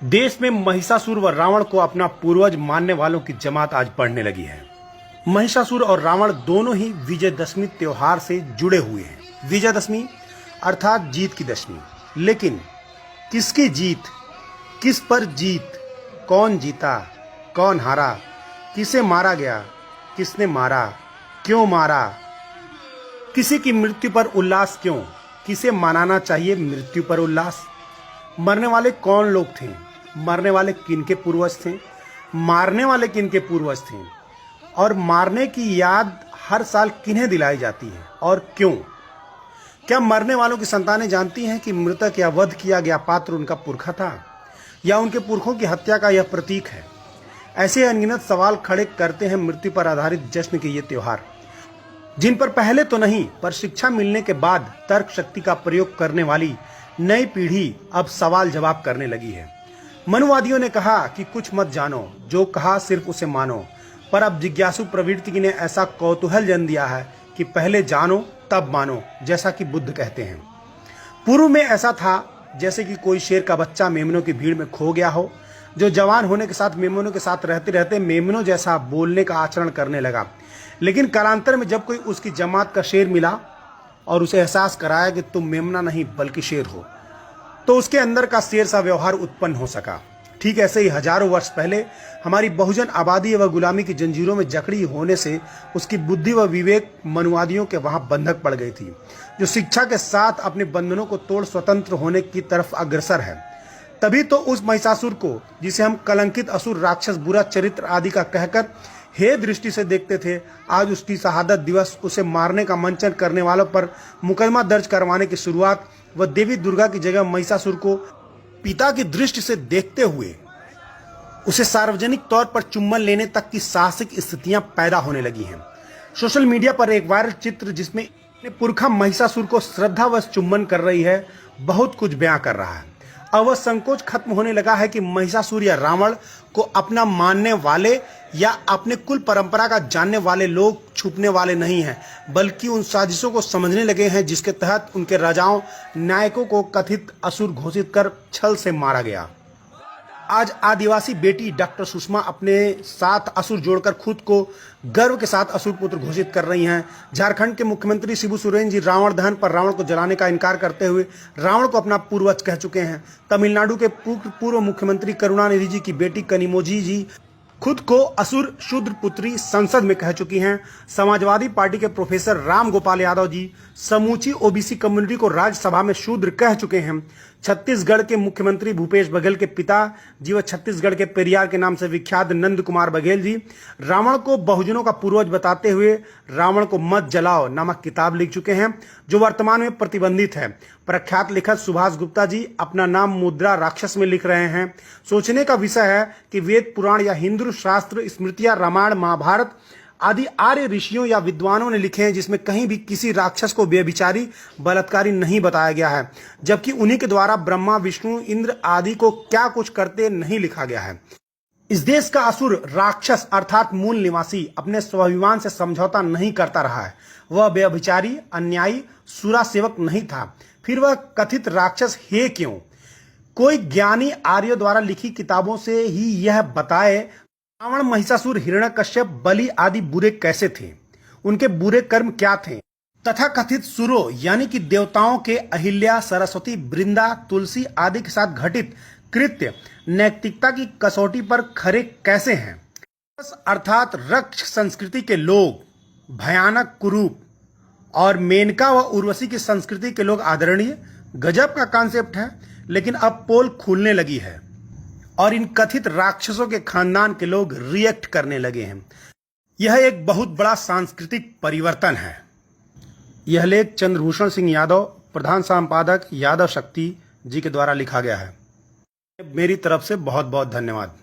देश में महिषासुर व रावण को अपना पूर्वज मानने वालों की जमात आज बढ़ने लगी है। महिषासुर और रावण दोनों ही विजयदशमी त्योहार से जुड़े हुए हैं। विजयदशमी अर्थात जीत की दशमी। लेकिन किसकी जीत, किस पर जीत, कौन जीता, कौन हारा, किसे मारा गया, किसने मारा, क्यों मारा, किसी की मृत्यु पर उल्लास क्यों, किसे मनाना चाहिए मृत्यु पर उल्लास, मरने वाले कौन लोग थे, मरने वाले किनके पूर्वज थे, मारने वाले किनके पूर्वज थे, और मारने की याद हर साल किन्हें दिलाई जाती है और क्यों। क्या मरने वालों की संतानें जानती हैं कि मृतक या वध किया गया पात्र उनका पुरखा था या उनके पुरखों की हत्या का यह प्रतीक है। ऐसे अनगिनत सवाल खड़े करते हैं मृत्यु पर आधारित जश्न के ये त्योहार, जिन पर पहले तो नहीं पर शिक्षा मिलने के बाद तर्क शक्ति का प्रयोग करने वाली नई पीढ़ी अब सवाल जवाब करने लगी है। मनुवादियों ने कहा कि कुछ मत जानो, जो कहा सिर्फ उसे मानो, पर अब जिज्ञासु प्रवृत्ति ने ऐसा कौतूहल जन्म दिया है कि पहले जानो तब मानो, जैसा कि बुद्ध कहते हैं। पूर्व में ऐसा था जैसे कि कोई शेर का बच्चा मेमनों की भीड़ में खो गया हो, जो जवान होने के साथ मेमनों के साथ रहते रहते मेमनों जैसा बोलने का आचरण करने लगा। लेकिन कालांतर में जब कोई उसकी जमात का शेर मिला और उसे एहसास कराया कि तुम मेमना नहीं बल्कि शेर हो, तो उसके अंदर का शेर सा व्यवहार उत्पन्न हो सका। ठीक ऐसे ही हजारों वर्ष पहले हमारी बहुजन आबादी व गुलामी की जंजीरों में जकड़ी होने से उसकी बुद्धि व विवेक मनुवादियों के वहां बंधक पड़ गई थी, जो शिक्षा के साथ अपने बंधनों को तोड़ स्वतंत्र होने की तरफ अग्रसर है। तभी तो उस महिषासुर को, जिसे हम कलंकित असुर, राक्षस, बुरा चरित्र आदि का कहकर हे दृष्टि से देखते थे, आज उसकी शहादत दिवस, उसे मारने का मंचन करने वालों पर मुकदमा दर्ज करवाने की शुरुआत व देवी दुर्गा की जगह महिषासुर को पिता की दृष्टि से देखते हुए उसे सार्वजनिक तौर पर चुम्बन लेने तक की साहसिक स्थितियां पैदा होने लगी हैं। सोशल मीडिया पर एक वायरल चित्र जिसमें अपने पुरखा महिषासुर को श्रद्धावश चुम्बन कर रही है, बहुत कुछ बयां कर रहा है। अब वह संकोच खत्म होने लगा है कि महिषासुर या रावण को अपना मानने वाले या अपने कुल परंपरा का जानने वाले लोग छुपने वाले नहीं हैं, बल्कि उन साजिशों को समझने लगे हैं जिसके तहत उनके राजाओं, नायकों को कथित असुर घोषित कर छल से मारा गया। आज आदिवासी बेटी डॉक्टर सुषमा अपने साथ असुर जोड़कर खुद को गर्व के साथ असुर पुत्र घोषित कर रही हैं। झारखंड के मुख्यमंत्री शिबू सोरेन जी रावण दहन पर रावण को जलाने का इनकार करते हुए रावण को अपना पूर्वज कह चुके हैं। तमिलनाडु के पूर्व मुख्यमंत्री करुणानिधि जी की बेटी कनिमोझी जी खुद को असुर शूद्र पुत्री संसद में कह चुकी हैं। समाजवादी पार्टी के प्रोफेसर राम गोपाल यादव जी समूची ओबीसी कम्युनिटी को राज्यसभा में शूद्र कह चुके हैं। छत्तीसगढ़ के मुख्यमंत्री भूपेश बघेल के पिता जी व छत्तीसगढ़ के पेरियार के नाम से विख्यात नंद कुमार बघेल जी रावण को बहुजनों का पूर्वज बताते हुए रावण को मत जलाओ नामक किताब लिख चुके हैं, जो वर्तमान में प्रतिबंधित है। प्रख्यात लेखक सुभाष गुप्ता जी अपना नाम मुद्रा राक्षस में लिख रहे हैं। सोचने का विषय है कि वेद पुराण या हिंदू शास्त्र, स्मृतियां, रामायण, महाभारत आदि आर्य ऋषियों या विद्वानों ने लिखे हैं, जिसमें कहीं भी किसी राक्षस को व्यभिचारी, बलात्कारी नहीं बताया गया है, जबकि उन्हीं के द्वारा ब्रह्मा, विष्णु, इंद्र आदि को क्या कुछ करते नहीं लिखा गया है। इस देश का असुर राक्षस अर्थात मूल निवासी अपने स्वाभिमान से समझौता नहीं करता रहा है। वह व्यभिचारी, अन्यायी, सुरा सेवक नहीं था, फिर वह कथित राक्षस है क्यों? कोई ज्ञानी आर्यों द्वारा लिखी किताबों से ही यह बताए रावण, महिषासुर, हिरण्यकश्यप, बलि आदि बुरे कैसे थे, उनके बुरे कर्म क्या थे, तथा कथित सुरों यानी कि देवताओं के अहिल्या, सरस्वती, वृंदा, तुलसी आदि के साथ घटित कृत्य नैतिकता की कसौटी पर खरे कैसे हैं। अर्थात रक्ष संस्कृति के लोग भयानक, कुरूप, और मेनका व उर्वशी की संस्कृति के लोग आदरणीय। गजब का कॉन्सेप्ट है, लेकिन अब पोल खुलने लगी है और इन कथित राक्षसों के खानदान के लोग रिएक्ट करने लगे हैं। यह एक बहुत बड़ा सांस्कृतिक परिवर्तन है। यह लेख चंद्रभूषण सिंह यादव, प्रधान संपादक यादव शक्ति जी के द्वारा लिखा गया है। मेरी तरफ से बहुत बहुत धन्यवाद।